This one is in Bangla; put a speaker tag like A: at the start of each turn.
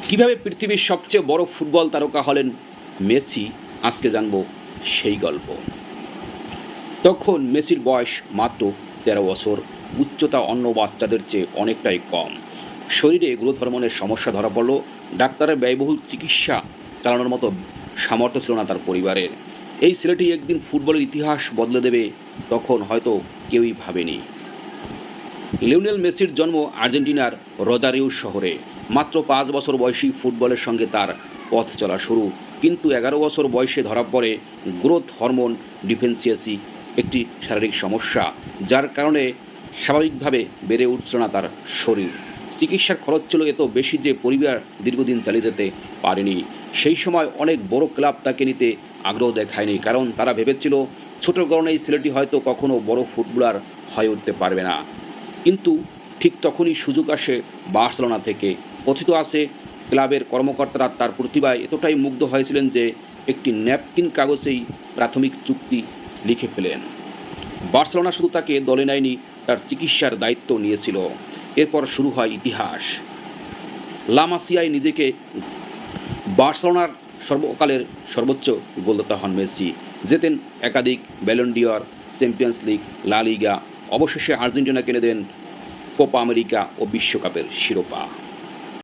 A: কিভাবে পৃথিবীর সবচেয়ে বড় ফুটবল তারকা হলেন মেসি, আজকে জানব সেই গল্প। তখন মেসির বয়স মাত্র ১৩ বছর, উচ্চতা অন্য বাচ্চাদের চেয়ে অনেকটাই কম। শরীরে গ্রোথ হরমোনের সমস্যা ধরা পড়ল, ডাক্তারের ব্যয়বহুল চিকিৎসা চালানোর মতো সামর্থ্য ছিল না তার পরিবারের। এই ছেলেটি একদিন ফুটবলের ইতিহাস বদলে দেবে, তখন হয়তো কেউই ভাবেনি। লিওনেল মেসির জন্ম আর্জেন্টিনার রোজারিও শহরে। মাত্র ৫ বছর বয়সী ফুটবলের সঙ্গে তার পথ চলা শুরু, কিন্তু ১১ বছর বয়সে ধরা পড়ে গ্রোথ হরমোন ডিফিসিয়েন্সি, একটি শারীরিক সমস্যা, যার কারণে স্বাভাবিকভাবে বেড়ে উঠছিল না তার শরীর। চিকিৎসার খরচ ছিল এত বেশি যে পরিবার দীর্ঘদিন চালিয়ে যেতে পারেনি। সেই সময় অনেক বড় ক্লাব তাকে নিতে আগ্রহ দেখায়নি, কারণ তারা ভেবেছিল ছোট কারণে এই ছেলেটি হয়তো কখনো বড় ফুটবলার হয়ে উঠতে পারবে না। কিন্তু ঠিক তখনই সুযোগ আসে বার্সেলোনা থেকে। কথিত আছে, ক্লাবের কর্মকর্তারা তার প্রতিভায় এতটাই মুগ্ধ হয়েছিলেন যে একটি ন্যাপকিন কাগজেই প্রাথমিক চুক্তি লিখে ফেলেন। বার্সেলোনা শুধু তাকে দলে নেয়নি, তার চিকিৎসার দায়িত্ব নিয়েছিল। এরপর শুরু হয় ইতিহাস। লা মাসিয়ায় নিজেকে বার্সেলোনার সর্বকালের সর্বোচ্চ গোলদাতা হন মেসি। জেতেন একাধিক ব্যালন ডি'র, চ্যাম্পিয়ন্স লিগ, লা লিগা। অবশেষে আর্জেন্টিনা কিনে দেন কোপা আমেরিকা ও বিশ্বকাপের শিরোপা।